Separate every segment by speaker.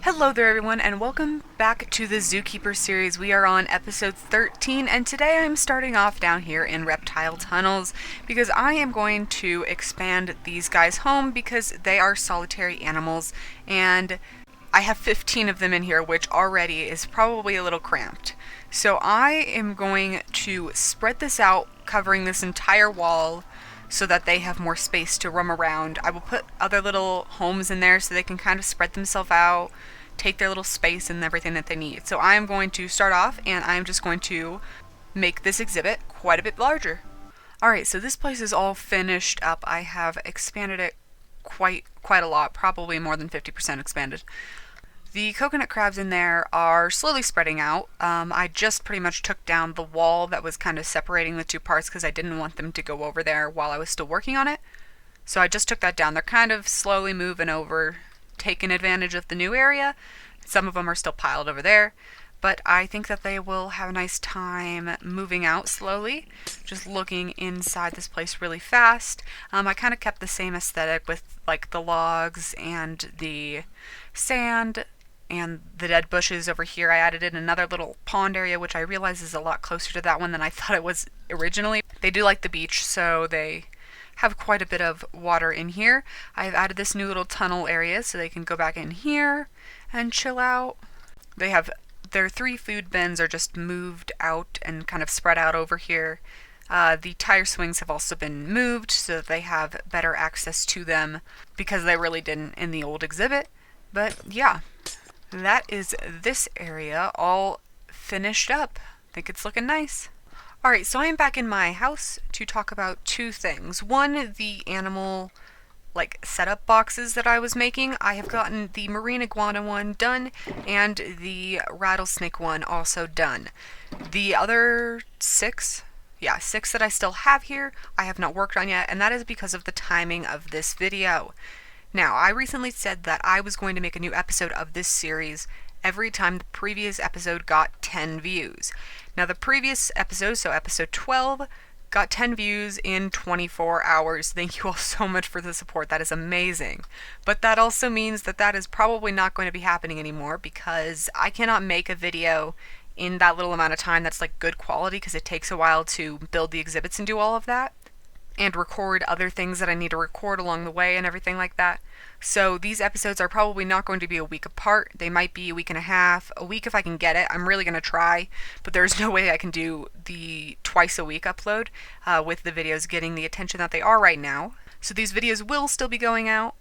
Speaker 1: Hello there everyone and welcome back to the Zookeeper series. We are on episode 13 and today I'm starting off down here in reptile tunnels because I am going to expand these guys home because they are solitary animals and I have 15 of them in here, which already is probably a little cramped. So I am going to spread this out, covering this entire wall so that they have more space to roam around. I will put other little homes in there so they can kind of spread themselves out, take their little space and everything that they need. So I am going to start off and I'm just going to make this exhibit quite a bit larger. Alright, so this place is all finished up. I have expanded it quite a lot, probably more than 50% expanded. The coconut crabs in there are slowly spreading out. I just pretty much took down the wall that was kind of separating the two parts because I didn't want them to go over there while I was still working on it. So I just took that down. They're kind of slowly moving over, taking advantage of the new area. Some of them are still piled over there, but I think that they will have a nice time moving out slowly, just looking inside this place really fast. I kind of kept the same aesthetic with like the logs and the sand and the dead bushes over here. I added in another little pond area, which I realize is a lot closer to that one than I thought it was originally. They do like the beach, so they have quite a bit of water in here. I've added this new little tunnel area so they can go back in here and chill out. They have their 3 food bins are just moved out and kind of spread out over here. The tire swings have also been moved so that they have better access to them because they really didn't in the old exhibit. But yeah, that is this area all finished up. I think it's looking nice. Alright, so I am back in my house to talk about 2 things. One, the animal setup boxes that I was making. I have gotten the marine iguana one done and the rattlesnake one also done. The other 6 that I still have here, I have not worked on yet, and that is because of the timing of this video. Now, I recently said that I was going to make a new episode of this series every time the previous episode got 10 views. Now, the previous episode, so episode 12, got 10 views in 24 hours. Thank you all so much for the support. That is amazing. But that also means that that is probably not going to be happening anymore because I cannot make a video in that little amount of time that's like good quality because it takes a while to build the exhibits and do all of that, and record other things that I need to record along the way and everything like that. So these episodes are probably not going to be a week apart. They might be a week and a half, a week if I can get it. I'm really going to try, but there's no way I can do the twice a week upload with the videos getting the attention that they are right now. So these videos will still be going out,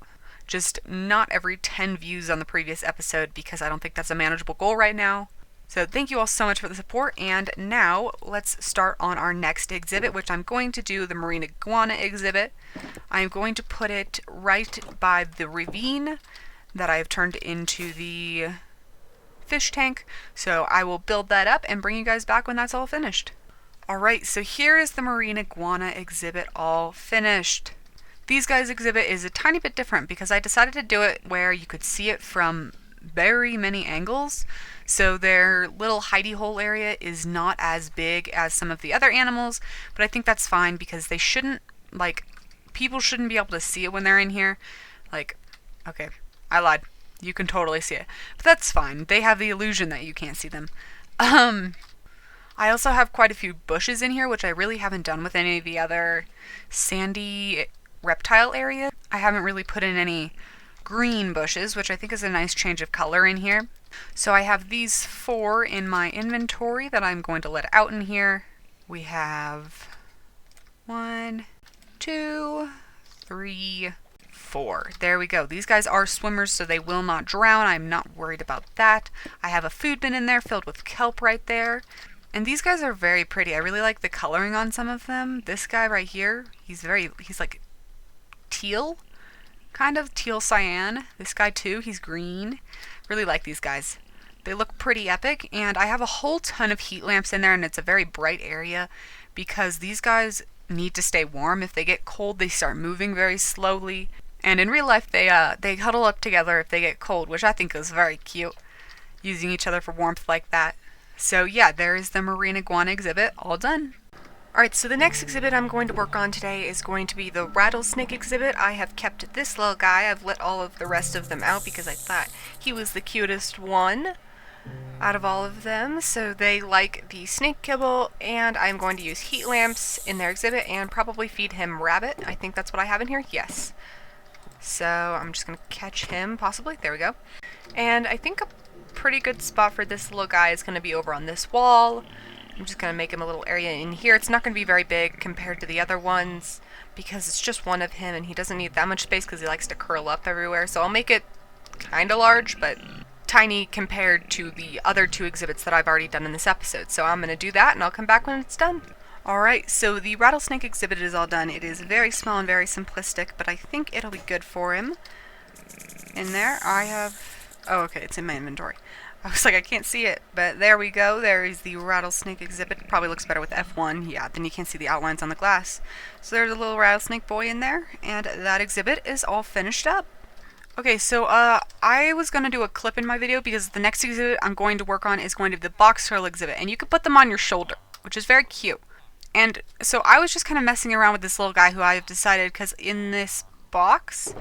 Speaker 1: just not every 10 views on the previous episode because I don't think that's a manageable goal right now. So thank you all so much for the support, and now let's start on our next exhibit, which I'm going to do the marine iguana exhibit. I'm going to put it right by the ravine that I have turned into the fish tank, so I will build that up and bring you guys back when that's all finished. Alright, so here is the marine iguana exhibit all finished. These guys' exhibit is a tiny bit different because I decided to do it where you could see it from very many angles. So their little hidey hole area is not as big as some of the other animals, but I think that's fine because they shouldn't, people shouldn't be able to see it when they're in here. Okay, I lied. You can totally see it. But that's fine. They have the illusion that you can't see them. I also have quite a few bushes in here, which I really haven't done with any of the other sandy reptile areas. I haven't really put in any green bushes, which I think is a nice change of color in here. So I have these 4 in my inventory that I'm going to let out in here. We have 1, 2, 3, 4. There we go. These guys are swimmers, so they will not drown. I'm not worried about that. I have a food bin in there filled with kelp right there. And these guys are very pretty. I really like the coloring on some of them. This guy right here, he's like teal. Kind of teal cyan. This guy too, he's green. Really like these guys. They look pretty epic, and I have a whole ton of heat lamps in there, and it's a very bright area because these guys need to stay warm. If they get cold, they start moving very slowly, and in real life they huddle up together if they get cold, which I think is very cute, using each other for warmth like that. So yeah, there is the marine iguana exhibit all done. Alright, so the next exhibit I'm going to work on today is going to be the rattlesnake exhibit. I have kept this little guy. I've let all of the rest of them out because I thought he was the cutest one out of all of them. So they like the snake kibble, and I'm going to use heat lamps in their exhibit and probably feed him rabbit. I think that's what I have in here. Yes. So I'm just going to catch him, possibly. There we go. And I think a pretty good spot for this little guy is going to be over on this wall. I'm just going to make him a little area in here. It's not going to be very big compared to the other ones because it's just one of him and he doesn't need that much space because he likes to curl up everywhere. So I'll make it kind of large, but tiny compared to the other two exhibits that I've already done in this episode. So I'm going to do that and I'll come back when it's done. Alright, so the rattlesnake exhibit is all done. It is very small and very simplistic, but I think it'll be good for him. In there, I have... Oh, okay, it's in my inventory. I was like, I can't see it, but there we go. There is the rattlesnake exhibit. It probably looks better with F1. Yeah, then you can't see the outlines on the glass. So there's a little rattlesnake boy in there, and that exhibit is all finished up. Okay, so I was going to do a clip in my video because the next exhibit I'm going to work on is going to be the box turtle exhibit, and you can put them on your shoulder, which is very cute. And so I was just kind of messing around with this little guy who I've decided, because in this box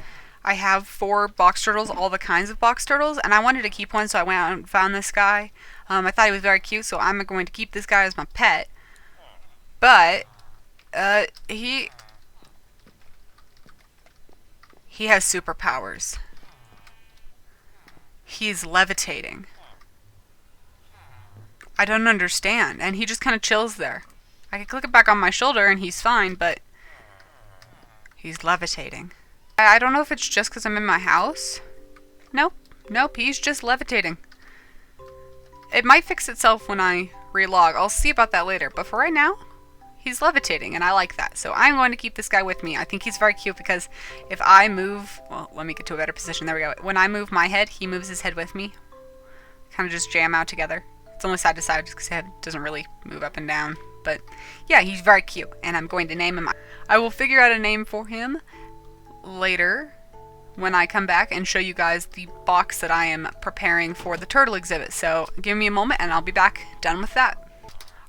Speaker 1: I have 4 box turtles, all the kinds of box turtles, and I wanted to keep one, so I went out and found this guy. I thought he was very cute, so I'm going to keep this guy as my pet. But he has superpowers. He's levitating. I don't understand, and he just kind of chills there. I can click it back on my shoulder and he's fine, but he's levitating. I don't know if it's just because I'm in my house. Nope, he's just levitating. It might fix itself when I relog. I'll see about that later, but for right now, he's levitating, and I like that. So I'm going to keep this guy with me. I think he's very cute because if I move... Well, let me get to a better position. There we go. When I move my head, he moves his head with me. Kind of just jam out together. It's only side to side just because his head doesn't really move up and down. But yeah, he's very cute, and I'm going to name him. I will figure out a name for him later when I come back and show you guys the box that I am preparing for the turtle exhibit. So give me a moment and I'll be back done with that.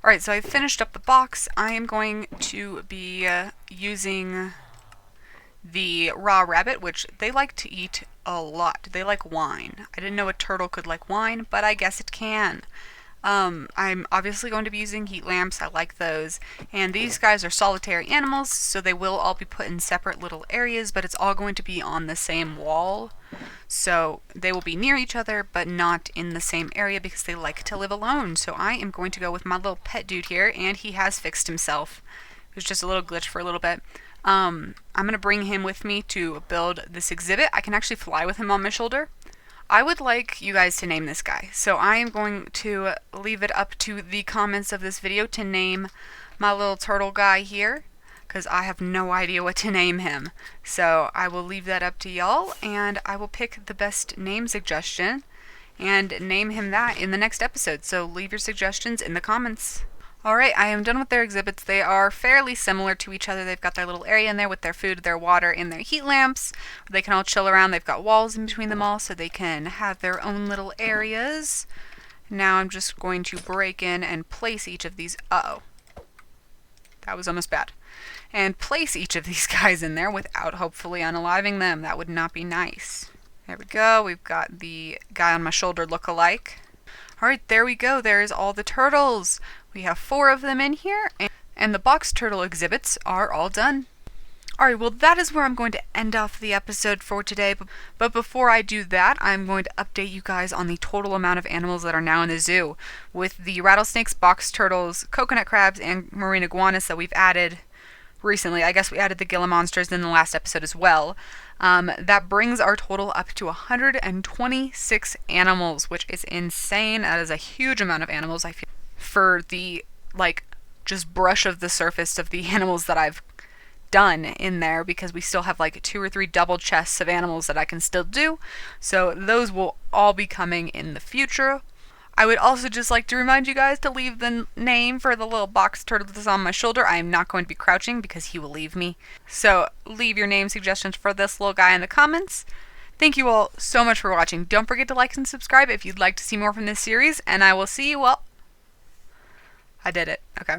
Speaker 1: Alright, so I finished up the box. I am going to be using the raw rabbit, which they like to eat a lot. They like wine. I didn't know a turtle could like wine, but I guess it can. I'm obviously going to be using heat lamps. I like those. And these guys are solitary animals, so they will all be put in separate little areas, but it's all going to be on the same wall. So they will be near each other, but not in the same area because they like to live alone. So I am going to go with my little pet dude here, and he has fixed himself. It was just a little glitch for a little bit. I'm going to bring him with me to build this exhibit. I can actually fly with him on my shoulder. I would like you guys to name this guy. So I am going to leave it up to the comments of this video to name my little turtle guy here, because I have no idea what to name him. So I will leave that up to y'all, and I will pick the best name suggestion and name him that in the next episode. So leave your suggestions in the comments. Alright, I am done with their exhibits. They are fairly similar to each other. They've got their little area in there with their food, their water, and their heat lamps. They can all chill around. They've got walls in between them all so they can have their own little areas. Now I'm just going to break in and place each of these... Uh-oh. That was almost bad. And place each of these guys in there without hopefully unaliving them. That would not be nice. There we go. We've got the guy on my shoulder look-alike. Alright, there we go. There's all the turtles. We have 4 of them in here, and the box turtle exhibits are all done. Alright, well that is where I'm going to end off the episode for today, but before I do that, I'm going to update you guys on the total amount of animals that are now in the zoo. With the rattlesnakes, box turtles, coconut crabs, and marine iguanas that we've added recently. I guess we added the Gila monsters in the last episode as well. That brings our total up to 126 animals, which is insane. That is a huge amount of animals, I feel, for the, like, just brush of the surface of the animals that I've done in there, because we still have like 2 or 3 double chests of animals that I can still do. So those will all be coming in the future. I would also just like to remind you guys to leave the name for the little box turtle that's on my shoulder. I am not going to be crouching because he will leave me. So leave your name suggestions for this little guy in the comments. Thank you all so much for watching. Don't forget to like and subscribe if you'd like to see more from this series, and I will see you all. I did it. Okay.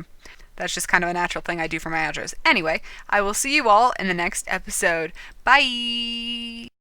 Speaker 1: That's just kind of a natural thing I do for my outros. Anyway, I will see you all in the next episode. Bye!